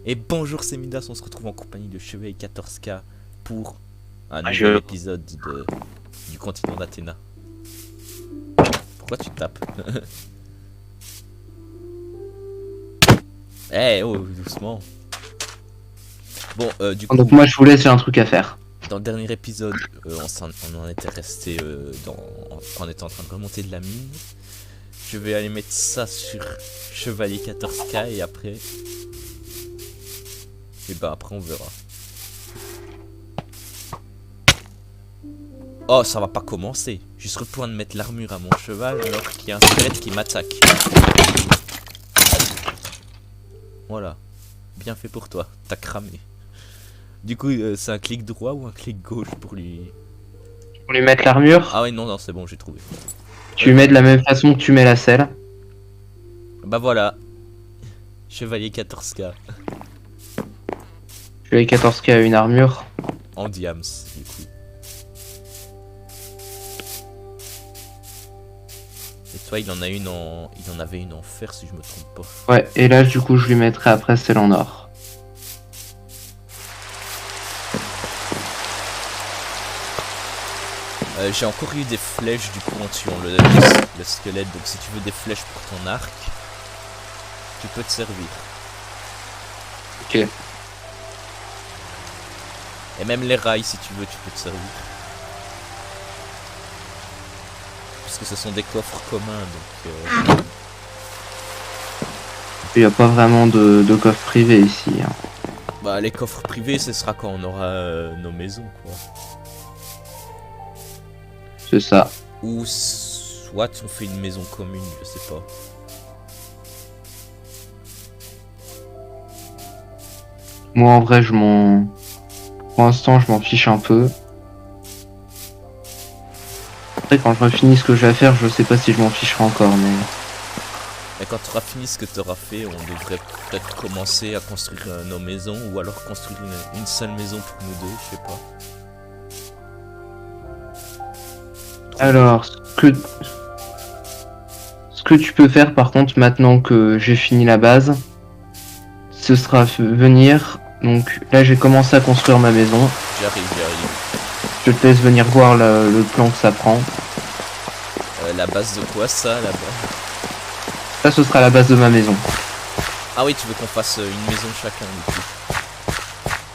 Et bonjour, c'est Midas, on se retrouve en compagnie de Chevalier 14K pour un Ah, nouvel épisode du continent d'Athéna. Pourquoi tu tapes? Eh oh, doucement. Bon, du Donc coup, moi je vous laisse, j'ai un truc à faire. dans le dernier épisode, on en était resté quand on était en train de remonter de la mine. Je vais aller mettre ça sur Chevalier 14K et après... Et bah après on verra. Oh, ça va pas commencer. Je suis sur le point de mettre l'armure à mon cheval alors qu'il y a un squelette qui m'attaque. Voilà. Bien fait pour toi. T'as cramé. Du coup, c'est un clic droit ou un clic gauche pour lui... Pour lui mettre l'armure, Ah oui, non, non, c'est bon, j'ai trouvé. tu mets de la même façon que tu mets la selle. Bah voilà. Chevalier 14K. Je vais 14K à une armure. En diams, du coup. Et toi, il en avait une en fer, si je me trompe pas. Ouais, et là du coup je lui mettrai après celle en or. J'ai encore eu des flèches du coup en tuant le squelette, donc si tu veux des flèches pour ton arc, tu peux te servir. Ok. Et même les rails, si tu veux, tu peux te servir. Puisque ce sont des coffres communs, donc... Il n'y a pas vraiment de coffre privé ici. Hein. Bah les coffres privés, ce sera quand on aura nos maisons, quoi. C'est ça. Ou soit on fait une maison commune, je sais pas. Moi en vrai je m'en... Pour l'instant je m'en fiche un peu. Après quand je finis ce que j'ai à faire, je sais pas si je m'en ficherai encore mais... Et quand tu auras fini ce que tu auras fait, on devrait peut-être commencer à construire nos maisons, ou alors construire une seule maison pour nous deux, je sais pas. Alors, ce que tu peux faire par contre maintenant que j'ai fini la base, ce sera venir. Donc là j'ai commencé à construire ma maison. J'arrive, j'arrive. Je te laisse venir voir le plan que ça prend. La base de quoi ça, là-bas? Ça ce sera la base de ma maison. Ah oui, tu veux qu'on fasse une maison chacun, du coup.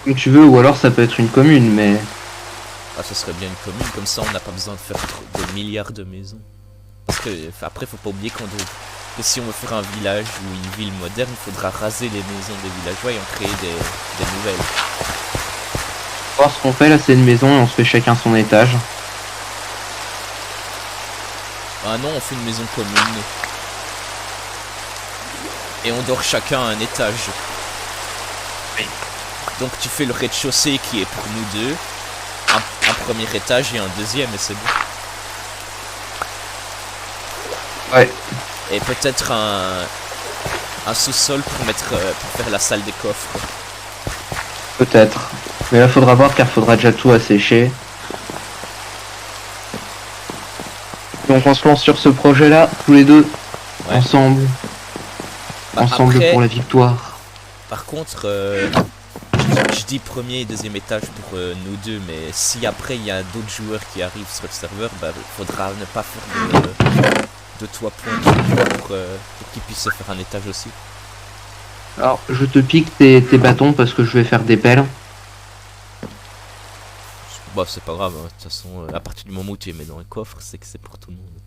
Comme tu veux, ou alors ça peut être une commune, mais... Ah, ce serait bien une commune, comme ça on n'a pas besoin de faire des milliards de maisons. Parce que, après, faut pas oublier que si on veut faire un village ou une ville moderne, il faudra raser les maisons des villageois et en créer des nouvelles. Alors ce qu'on fait là c'est une maison et on se fait chacun son étage. Ah non, on fait une maison commune. Et on dort chacun à un étage. Oui. Donc tu fais le rez-de-chaussée qui est pour nous deux, un premier étage et un deuxième et c'est bon. Ouais. Et peut-être un sous-sol pour faire la salle des coffres. Peut-être. Mais là faudra voir car faudra déjà tout assécher. Donc on se lance sur ce projet là, tous les deux, Ouais. ensemble. Bah, Ensemble après, pour la victoire. par contre, je dis premier et deuxième étage pour nous deux, mais si après il y a d'autres joueurs qui arrivent sur le serveur, bah faudra ne pas faire de toit point pour qu'ils puissent se faire un étage aussi. Alors je te pique tes bâtons parce que je vais faire des pelles. Bah c'est pas grave, hein. De toute façon, à partir du moment où tu les mets dans le coffre, c'est que c'est pour tout le monde.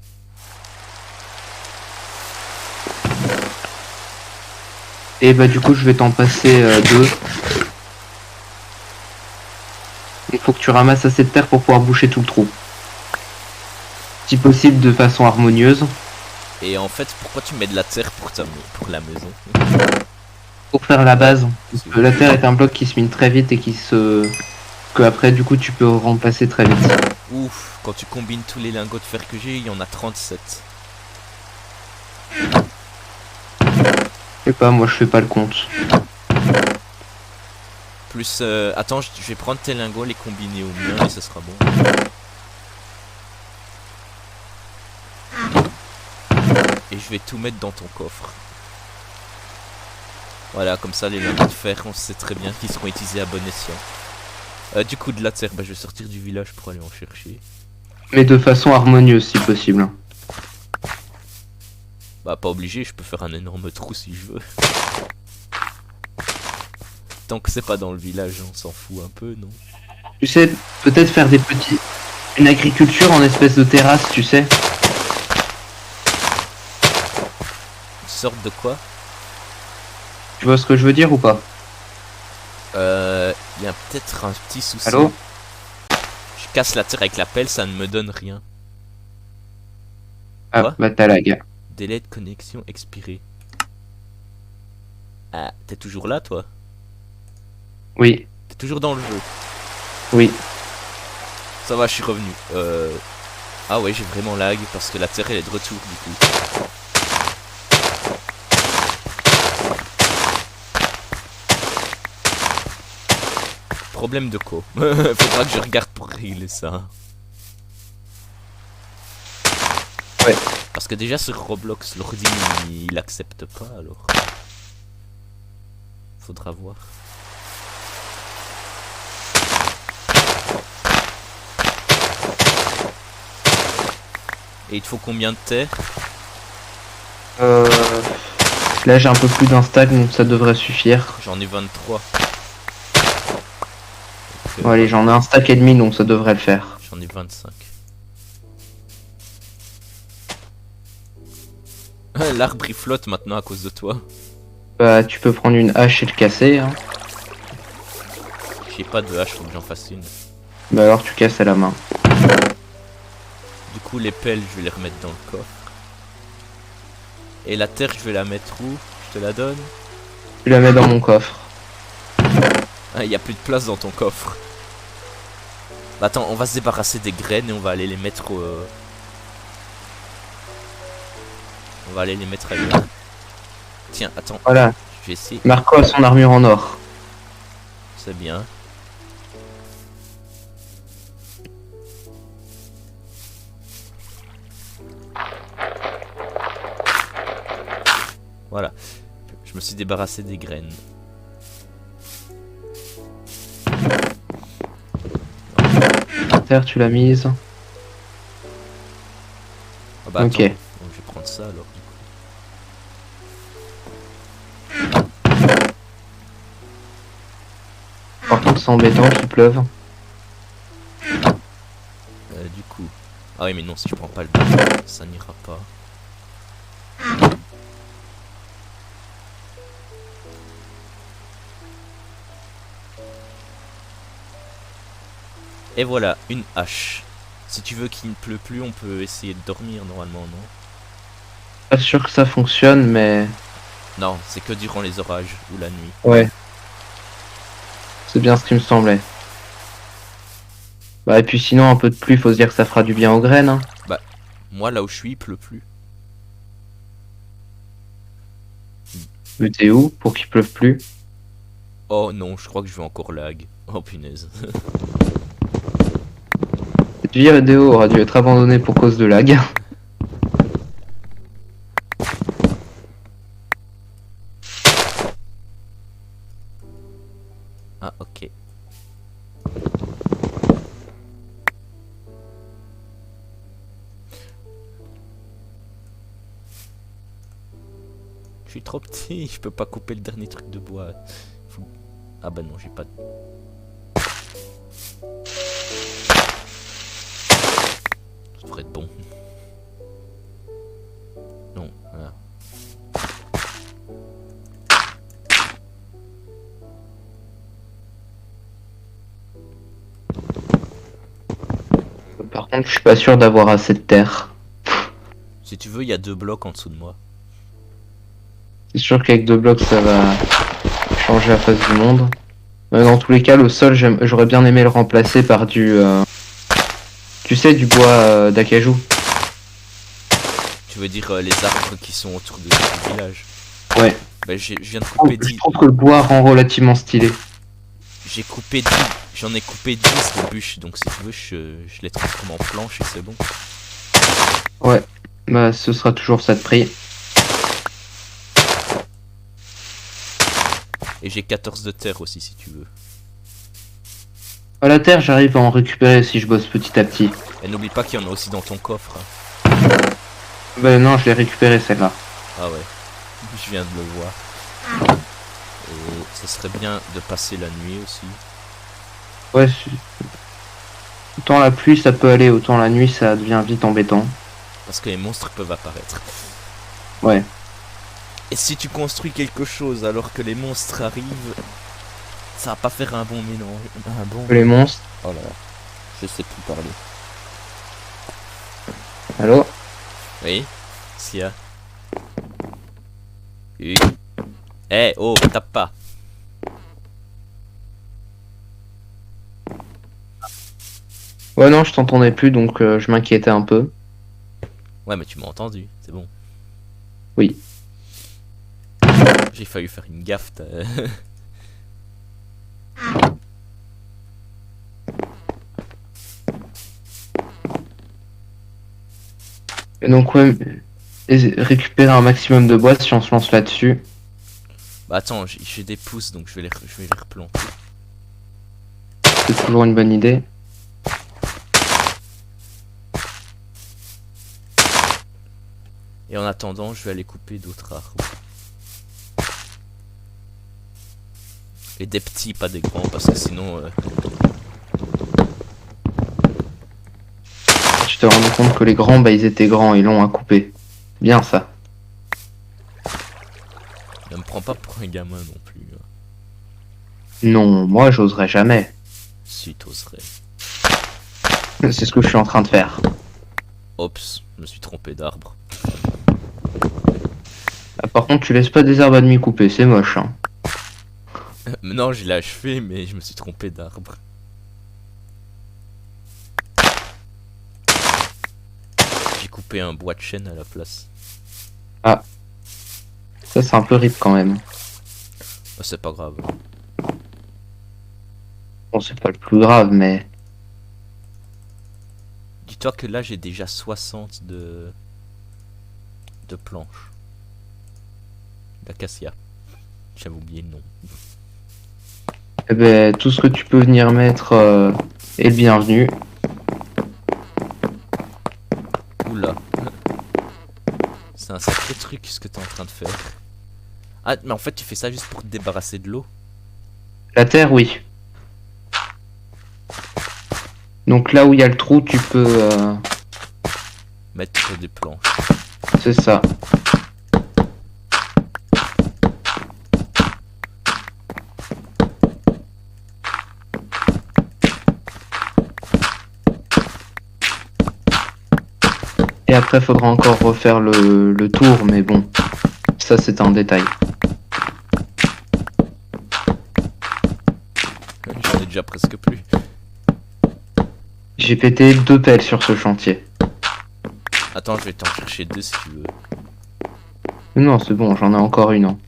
Et bah du coup je vais t'en passer deux. Il faut que tu ramasses assez de terre pour pouvoir boucher tout le trou. Si possible de façon harmonieuse. Et en fait, pourquoi tu mets de la terre pour la maison? Pour faire la base. Parce que la terre est un bloc qui se mine très vite et que après du coup tu peux remplacer très vite. Ouf, quand tu combines tous les lingots de fer que j'ai, il y en a 37. Je sais pas, moi je fais pas le compte. Plus, attends, je vais prendre tes lingots, les combiner au mien et ce sera bon. Et je vais tout mettre dans ton coffre. Voilà, comme ça les lingots de fer, on sait très bien qu'ils seront utilisés à bon escient. Du coup de la terre, bah, je vais sortir du village pour aller en chercher. Mais de façon harmonieuse si possible. Bah pas obligé, je peux faire un énorme trou si je veux. Tant que c'est pas dans le village, on s'en fout un peu, non? Tu sais, peut-être faire des petits... Une agriculture en espèce de terrasse, tu sais. Une sorte de quoi? Tu vois ce que je veux dire ou pas? Il y a peut-être un petit souci. Allô? Je casse la terre avec la pelle, ça ne me donne rien. Ah, Quoi? bah t'as lag. Délai de connexion expiré. Ah, t'es toujours là, toi? Oui, T'es toujours dans le jeu? oui. Ça va, je suis revenu. Ah ouais, j'ai vraiment lag parce que la terre elle est de retour du coup. Problème de co. Faudra que je regarde pour régler ça. Ouais. Parce que déjà sur Roblox, l'ordi il accepte pas alors. Faudra voir. Et il te faut combien de terre? Là j'ai un peu plus d'un stack donc ça devrait suffire. J'en ai 23. Donc, Bon, allez, j'en ai un stack et demi donc ça devrait le faire. j'en ai 25. L'arbre il flotte maintenant à cause de toi. Bah tu peux prendre une hache et le casser. Hein. J'ai pas de hache, faut que j'en fasse une. Bah alors tu casses à la main. Du coup les pelles je vais les remettre dans le coffre. Et la terre je vais la mettre où? Je te la donne? Tu la mets dans mon coffre. Ah, y a plus de place dans ton coffre. Bah, attends, on va se débarrasser des graines et on va aller les mettre on va aller les mettre ailleurs. Tiens, attends, Voilà. je vais essayer. Marco a son armure en or. C'est bien. Voilà. Je me suis débarrassé des graines. La terre tu l'as mise. Ah bah, Ok. attends. Donc, je vais prendre ça alors du coup. Par contre c'est embêtant qu'il pleuve. Du coup. Ah oui mais non, si je prends pas le bateau, ça n'ira pas. Et voilà, une hache. Si tu veux qu'il ne pleut plus, on peut essayer de dormir normalement, non? Pas sûr que ça fonctionne mais... Non, c'est que durant les orages ou la nuit. Ouais. C'est bien ce qui me semblait. Bah et puis sinon un peu de pluie, faut se dire que ça fera du bien aux graines. Hein. Moi, là où je suis, il pleut plus. Mais t'es où pour qu'il pleuve plus? Oh non, je crois que je vais encore lag. Oh punaise. Cette vidéo aura dû être abandonnée pour cause de lag. Ah, ok. Je suis trop petit, je peux pas couper le dernier truc de bois. Ah bah non, j'ai pas de... Ça devrait être bon. Non, voilà. Par contre je suis pas sûr d'avoir assez de terre. Si tu veux, il y a 2 blocs en dessous de moi. C'est sûr qu'avec 2 blocs ça va changer la face du monde. Mais dans tous les cas le sol j'aurais bien aimé le remplacer par du... Tu sais du bois d'acajou. Tu veux dire les arbres qui sont autour du village? Ouais. Bah je viens de couper Je 10. trouve que le bois rend relativement stylé. J'ai coupé 10. J'en ai coupé 10 de bûches, donc si tu veux, je les transforme en planches et c'est bon. Ouais. Bah ce sera toujours ça de prix. Et j'ai 14 de terre aussi si tu veux. À la terre, j'arrive à en récupérer si je bosse petit à petit. Et n'oublie pas qu'il y en a aussi dans ton coffre. Ben non, je l'ai récupéré celle-là. Ah ouais, je viens de le voir. Et ce serait bien de passer la nuit aussi. Ouais, autant la pluie ça peut aller, autant la nuit ça devient vite embêtant. Parce que les monstres peuvent apparaître. Ouais. Et si tu construis quelque chose alors que les monstres arrivent, ça va pas faire un bon mélange. Un bon... Les monstres. Oh là là, je sais plus parler. Allô? Oui, Sia. Oui. Eh, oh, tape pas. Ouais, non, je t'entendais plus donc je m'inquiétais un peu. Ouais, mais tu m'as entendu, c'est bon. Oui. J'ai failli faire une gaffe. Et donc, ouais, récupérer un maximum de bois si on se lance là-dessus. Bah attends, j'ai des pousses donc je vais les replanter. C'est toujours une bonne idée. Et en attendant, je vais aller couper d'autres arbres. Et des petits, pas des grands, parce que sinon... Je te rends compte que les grands, bah ils étaient grands, ils l'ont à couper. Bien ça. ne me prends pas pour un gamin non plus. Non, moi j'oserais jamais. Si t'oserais. C'est ce que je suis en train de faire. Oups, je me suis trompé d'arbre. Ah, par contre, tu laisses pas des herbes à demi coupées, c'est moche. Hein. Non, je l'ai achevé, mais je me suis trompé d'arbre. J'ai coupé un bois de chêne à la place. Ah. Ça, c'est un peu rip quand même. Oh, c'est pas grave. Bon, c'est pas le plus grave, mais... Dis-toi que là, j'ai déjà 60 de planches. D'acacia. J'avais oublié le nom. Eh ben, tout ce que tu peux venir mettre est le bienvenu. Oula. C'est un sacré truc ce que t'es en train de faire. Ah, mais en fait, tu fais ça juste pour te débarrasser de l'eau. La terre, oui. Donc là où il y a le trou, tu peux... Mettre des planches. C'est ça. Et après, faudra encore refaire le tour, mais bon, ça c'est un détail. J'en ai déjà presque plus. J'ai pété 2 pelles sur ce chantier. Attends, je vais t'en chercher 2 si tu veux. Non, c'est bon, j'en ai encore une. Hein.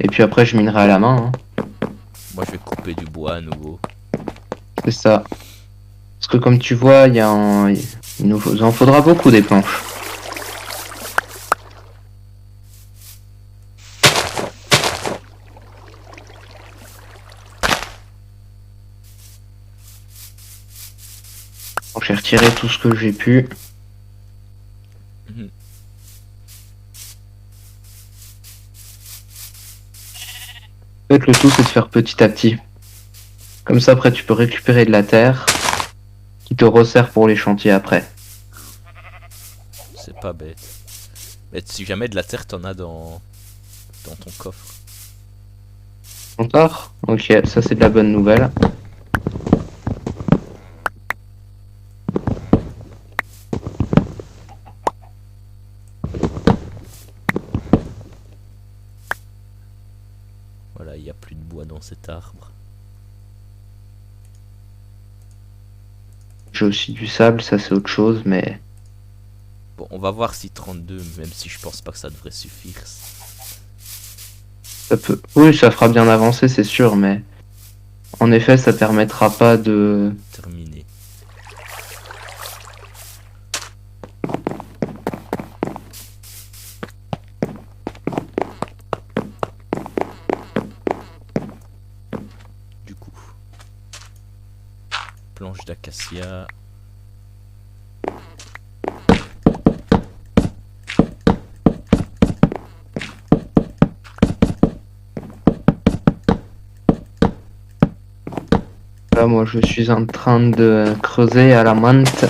Et puis après, je minerai à la main. Hein. Moi, je vais couper du bois à nouveau. C'est ça. Parce que comme tu vois, il y a un... il nous en faudra beaucoup des planches. Donc, j'ai retiré tout ce que j'ai pu. Mhm. En fait, le tout, c'est de faire petit à petit. Comme ça, après, tu peux récupérer de la terre qui te resserre pour les chantiers après. C'est pas bête. Mais si jamais de la terre t'en as dans ton coffre. Encore? Ok, ça c'est de la bonne nouvelle. Voilà, il n'y a plus de bois dans cet arbre. J'ai aussi du sable, ça c'est autre chose, mais... Bon, on va voir si 32, même si je pense pas que ça devrait suffire. Ça peut... Oui, ça fera bien avancer, c'est sûr, mais... En effet, ça permettra pas de... Terminé. planche d'acacia. Là, moi, je suis en train de creuser à la menthe.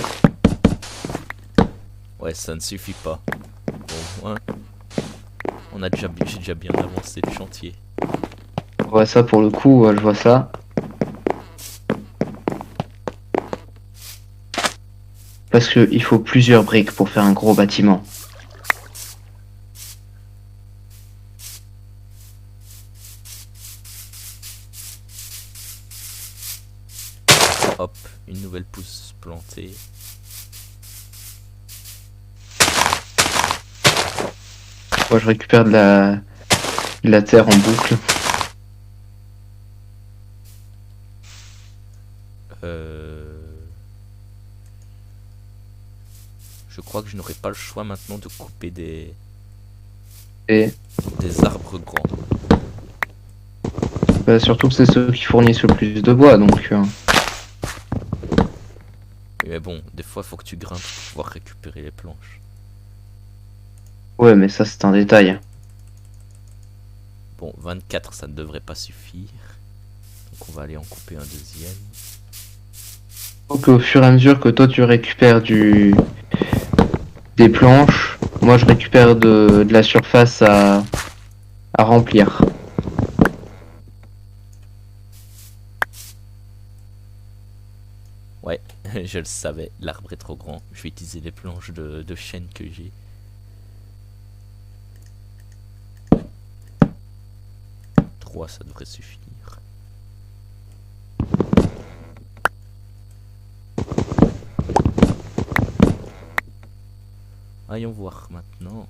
Ouais, ça ne suffit pas. Bon, hein. J'ai déjà bien avancé le chantier. On voit ça pour le coup, je vois ça. Parce que il faut plusieurs briques pour faire un gros bâtiment. Hop, une nouvelle pousse plantée. Moi, je récupère de la terre en boucle. Je crois que je n'aurai pas le choix maintenant de couper des Et arbres grands. surtout que c'est ceux qui fournissent le plus de bois, donc... Mais bon, des fois, faut que tu grimpes pour pouvoir récupérer les planches. Ouais, mais ça, c'est un détail. Bon, 24, ça ne devrait pas suffire. Donc on va aller en couper un deuxième. Donc au fur et à mesure que toi, tu récupères des planches, moi, je récupère de la surface à remplir. Ouais, je le savais, l'arbre est trop grand. Je vais utiliser les planches de chêne que j'ai. Trois, ça devrait suffire. Allons voir maintenant.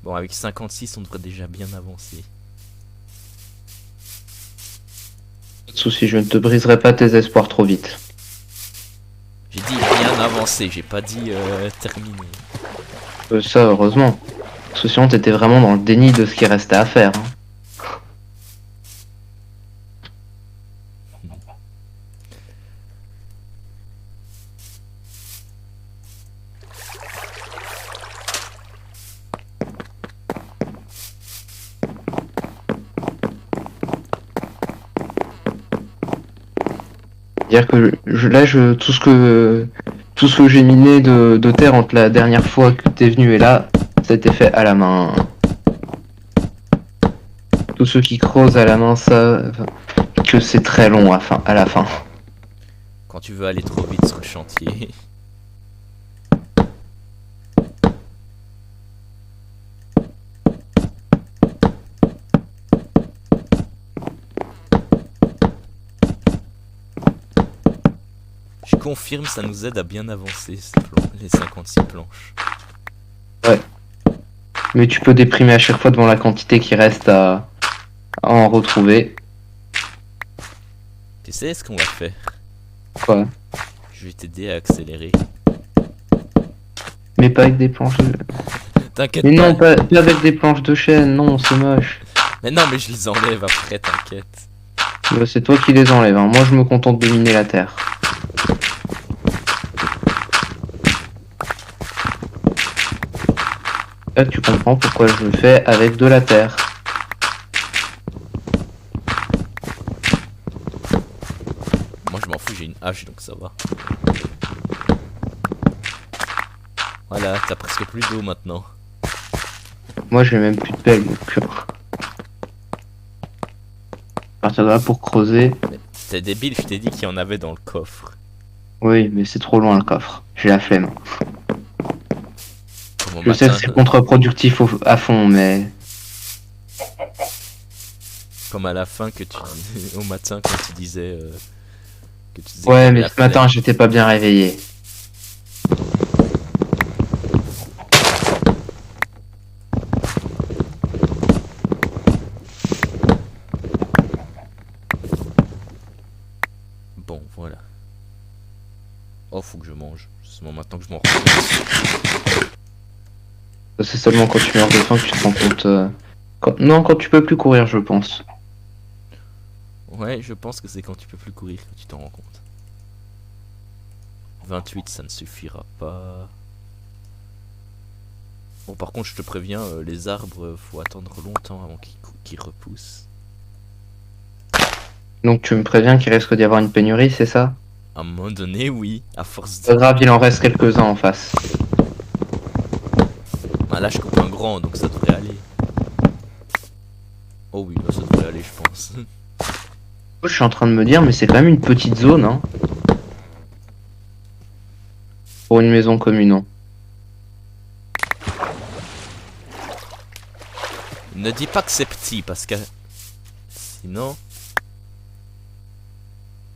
Bon, avec 56, on devrait déjà bien avancer. Pas de soucis, je ne te briserai pas tes espoirs trop vite. J'ai dit bien avancé, j'ai pas dit terminé. Ça, heureusement. Parce que sinon, t'étais vraiment dans le déni de ce qui restait à faire. Hein. C'est-à-dire que tout ce que j'ai miné de terre entre la dernière fois que t'es venu et là, ça a été fait à la main. Tous ceux qui creusent à la main, ça, que c'est très long à la fin. Quand tu veux aller trop vite sur le chantier. Je confirme, ça nous aide à bien avancer les 56 planches. Ouais. Mais tu peux déprimer à chaque fois devant la quantité qui reste à en retrouver. Tu sais ce qu'on va faire? Quoi? Je vais t'aider à accélérer. Mais pas avec des planches de... T'inquiète Mais pas. non, pas avec des planches de chêne, non, c'est moche. Mais non, mais je les enlève après, t'inquiète. Bah, c'est toi qui les enlèves, hein. Moi je me contente de miner la terre. Là tu comprends pourquoi je le fais avec de la terre. Moi je m'en fous, j'ai une hache donc ça va. Voilà, t'as presque plus d'eau maintenant. Moi j'ai même plus de pelle donc... À partir de là pour creuser... T'es débile, je t'ai dit qu'il y en avait dans le coffre. Oui, mais c'est trop loin le coffre. J'ai la flemme. Comme au Je sais que matin, c'est contre-productif à fond, mais... comme à la fin que tu au matin quand tu disais que tu disais que Ouais, t'avais mais la ce matin flemme. j'étais pas bien réveillé. Bon, voilà. Oh, faut que je mange. C'est bon maintenant que je m'en rends compte. C'est seulement quand tu meurs de faim que tu te rends compte... Non, quand tu peux plus courir, je pense. Ouais, je pense que c'est quand tu peux plus courir que tu t'en rends compte. 28, ça ne suffira pas. Bon, par contre, je te préviens, les arbres, faut attendre longtemps avant qu'ils repoussent. Donc tu me préviens qu'il risque d'y avoir une pénurie, c'est ça? À un moment donné, oui, à force Pas de... grave, il en reste quelques-uns en face. Bah, là, je coupe un grand, donc ça devrait aller. Oh oui, bah, ça devrait aller, je pense. Je suis en train de me dire, mais c'est quand même une petite zone, hein. Pour une maison commune, hein. Ne dis pas que c'est petit, parce que... Sinon...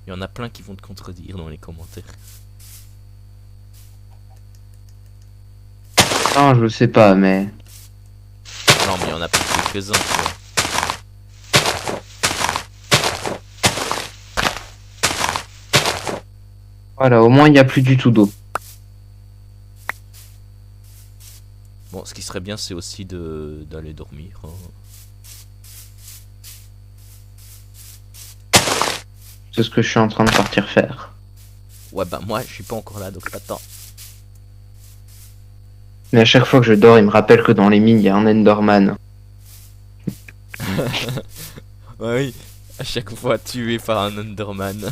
Il y en a plein qui vont te contredire dans les commentaires. Non, je sais pas, mais... Non, mais il y en a plus quelques-uns, quoi. Voilà, au moins il n'y a plus du tout d'eau. Bon, ce qui serait bien, c'est aussi d'aller dormir. Hein. C'est ce que je suis en train de partir faire. Ouais, bah moi, je suis pas encore là, donc pas de temps. Mais à chaque fois que je dors, il me rappelle que dans les mines, il y a un Enderman. Oui, à chaque fois tué par un Enderman.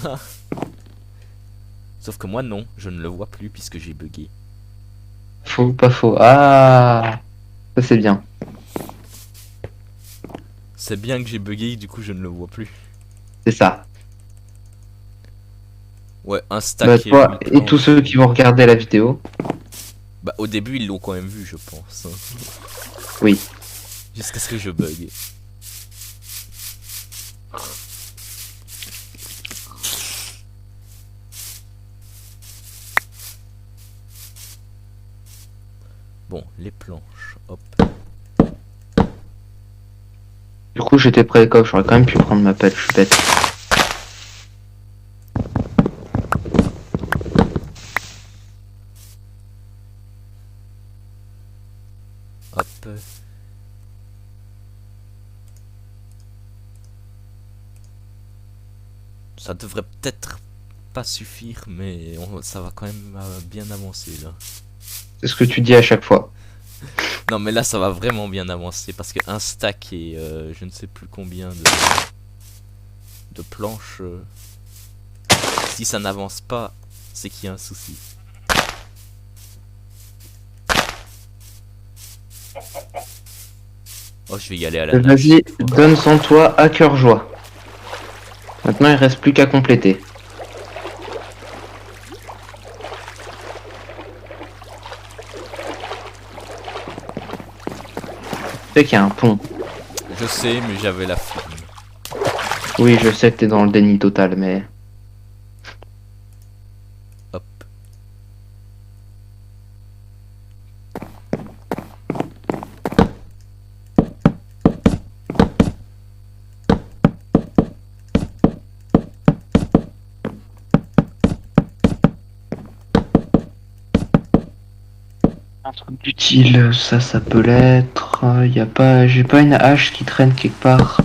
Sauf que moi, non, je ne le vois plus puisque j'ai bugué. Faux, pas faux. Ah, ça c'est bien. C'est bien que j'ai bugué, du coup, je ne le vois plus. C'est ça. Ouais, un stack Bah, et toi huit et planches. tous ceux qui vont regarder la vidéo, Bah, au début, ils l'ont quand même vu, je pense. Hein. oui. Jusqu'à ce que je bug. Bon, les planches, hop. Du coup, j'étais près des coffres, j'aurais quand même pu prendre ma pelle, je suis bête. Hop. Ça devrait peut-être pas suffire, mais ça va quand même bien avancer là. C'est ce que tu dis à chaque fois. Non, mais là ça va vraiment bien avancer parce que un stack et je ne sais plus combien de planches. Si ça n'avance pas, c'est qu'il y a un souci. Oh, je vais y aller à la nage. Vas-y, donne son toit à cœur joie. Maintenant, il reste plus qu'à compléter. Tu sais qu'il y a un pont. Je sais, mais j'avais la flemme. Oui, je sais que t'es dans le déni total, mais... Hop. Un truc d'utile, ça peut l'être. Y a pas... J'ai pas une hache qui traîne quelque part.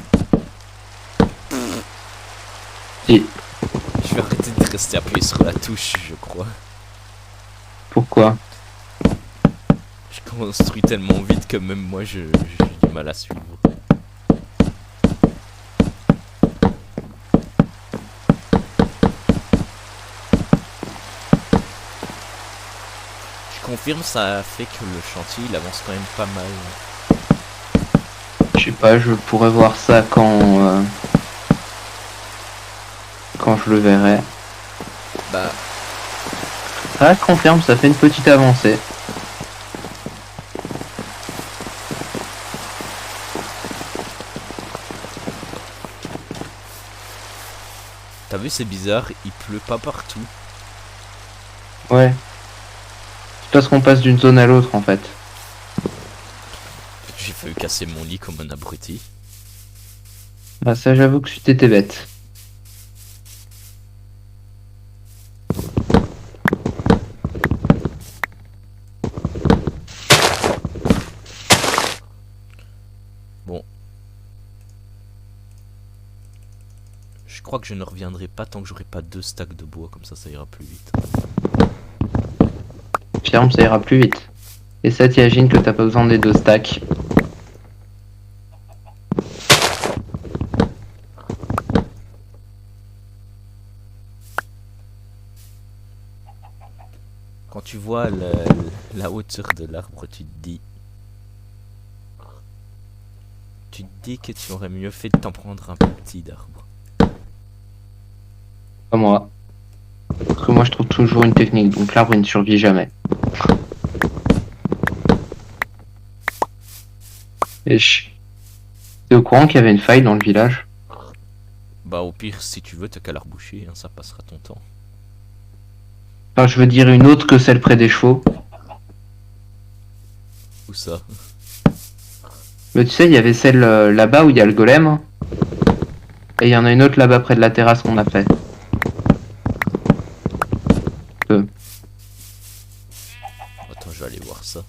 Si. Je vais arrêter de rester appuyé sur la touche, je crois. Pourquoi? Je construis tellement vite que même moi j'ai du mal à suivre. Je confirme, ça fait que le chantier il avance quand même pas mal. Je sais pas, je pourrais voir ça quand je le verrai. Bah, Ça confirme, ça fait une petite avancée. t'as vu, c'est bizarre, il pleut pas partout. Ouais. C'est parce qu'on passe d'une zone à l'autre en fait. J'ai failli casser mon lit comme un abruti. Ah ça j'avoue que t'étais bête. Je crois que je ne reviendrai pas tant que j'aurai pas 2 stacks de bois, comme ça ira plus vite. Firme, ça ira plus vite. Et ça, t'imagines que t'as pas besoin des 2 stacks. Quand tu vois la hauteur de l'arbre, tu te dis... que tu aurais mieux fait de t'en prendre un plus petit d'arbre. Pas moi. Parce que moi, je trouve toujours une technique, donc l'arbre, il ne survit jamais. Et t'es au courant qu'il y avait une faille dans le village? Bah au pire, si tu veux, t'as qu'à la reboucher, hein, ça passera ton temps. Enfin, je veux dire une autre que celle près des chevaux. Où ça? Mais tu sais, il y avait celle là-bas où il y a le golem. Et il y en a une autre là-bas près de la terrasse qu'on a fait. Attends, je vais aller voir ça.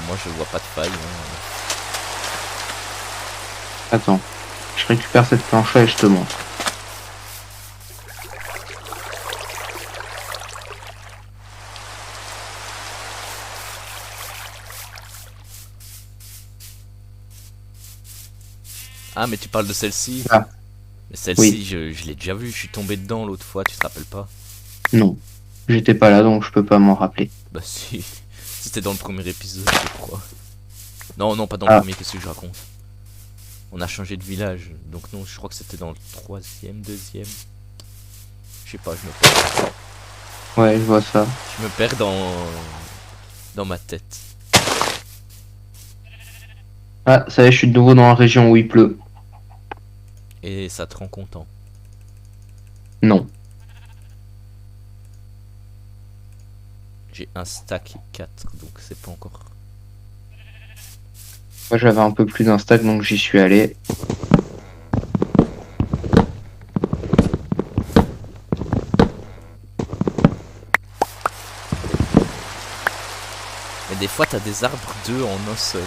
Moi je vois pas de faille. Hein. Attends, je récupère cette planche-là et je te montre. Ah mais tu parles de celle-ci? Ah. Mais celle-ci, Oui. je l'ai déjà vue, je suis tombé dedans l'autre fois, tu te rappelles pas? Non, j'étais pas là donc je peux pas m'en rappeler. Bah si, c'était dans le premier épisode je crois. Non, non, pas dans Ah. le premier, qu'est-ce que je raconte? On a changé de village, donc non, je crois que c'était dans le troisième, deuxième. Je sais pas, je me perds. Ouais, je vois ça. Je me perds dans ma tête. Ah, ça y est, je suis de nouveau dans la région où il pleut. Et ça te rend content. Non. J'ai un stack et 4, donc c'est pas encore... Moi j'avais un peu plus d'un stack donc j'y suis allé. Mais des fois t'as des arbres 2 en un seul.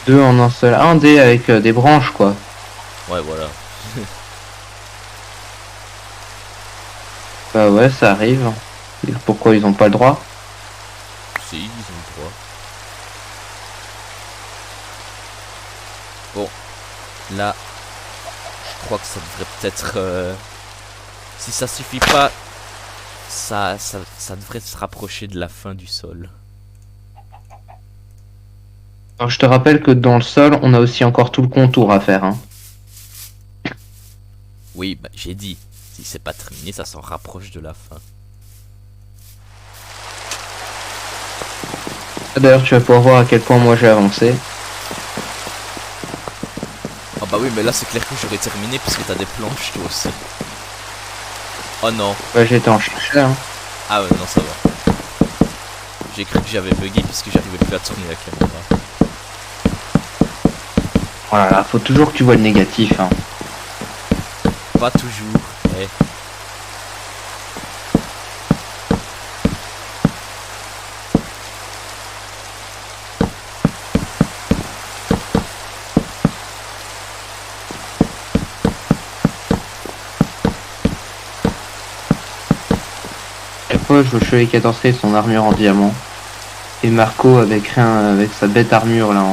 2 en un seul. Un dé avec des branches quoi. Ouais, voilà. Bah ouais, ça arrive. Et pourquoi ils ont pas le droit? Si, ils ont le droit. Bon, là, je crois que ça devrait peut-être... Si ça suffit pas, ça devrait se rapprocher de la fin du sol. Alors je te rappelle que dans le sol, on a aussi encore tout le contour à faire. Hein. Oui, bah j'ai dit, si c'est pas terminé, ça s'en rapproche de la fin. D'ailleurs, tu vas pouvoir voir à quel point moi j'ai avancé. Ah bah oui, mais là c'est clair que j'aurais terminé parce que t'as des planches toi aussi. Oh non. Bah j'étais en chercher. Hein. Ah ouais, non, ça va. J'ai cru que j'avais bugué puisque j'arrivais plus à tourner la caméra. Voilà, faut toujours que tu vois le négatif. Hein. Pas toujours, eh. Moi je veux chevalier 14 et son armure en diamant. Et Marco avec rien, avec sa bête armure là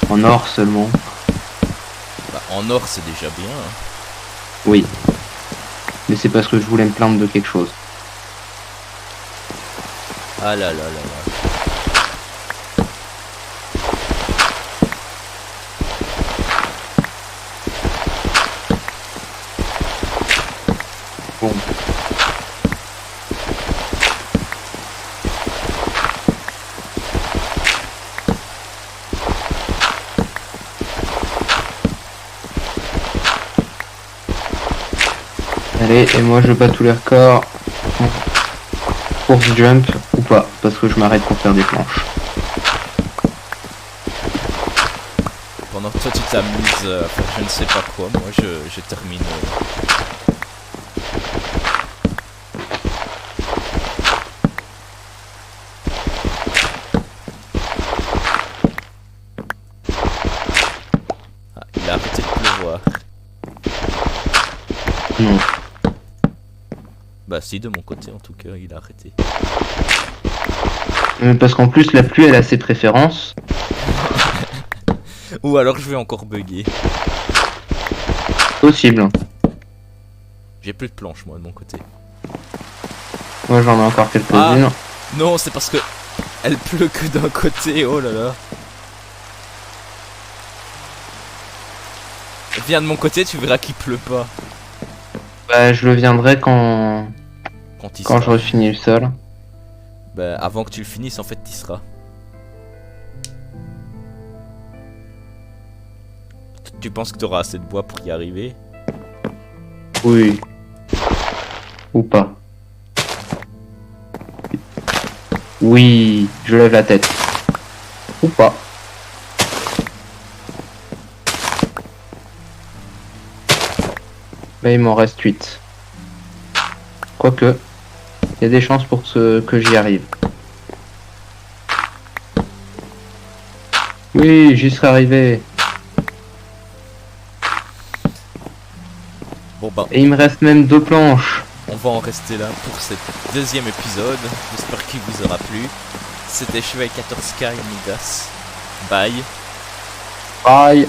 en or seulement. Bah en or c'est déjà bien. Hein. Oui. Mais c'est parce que je voulais me plaindre de quelque chose. Ah là là là là. Bon. Allez, et moi je bats tous les records. Course jump ou pas, parce que je m'arrête pour faire des planches. Pendant que toi tu t'amuses à faire je ne sais pas quoi, moi je termine. Non. Bah si, de mon côté en tout cas, il a arrêté. Parce qu'en plus, la pluie, elle a ses préférences. Ou alors je vais encore bugger. Possible. J'ai plus de planches moi de mon côté. Moi, j'en ai encore quelques-unes. Non, c'est parce que elle pleut que d'un côté, oh là là. Viens de mon côté, tu verras qu'il pleut pas. Bah, je le viendrai quand Quand il je sera. finis le sol. Bah avant que tu le finisses, en fait, t'y seras. Tu penses que t'auras assez de bois pour y arriver? Oui. Ou pas. Oui, je lève la tête. Ou pas. Bah, il m'en reste 8. Quoique, il y a des chances pour que j'y arrive. Oui, j'y serais arrivé. Bon bah, Et il me reste même 2 planches. on va en rester là pour cet deuxième épisode. J'espère qu'il vous aura plu. C'était Cheval 14K et Midas. Bye. Bye.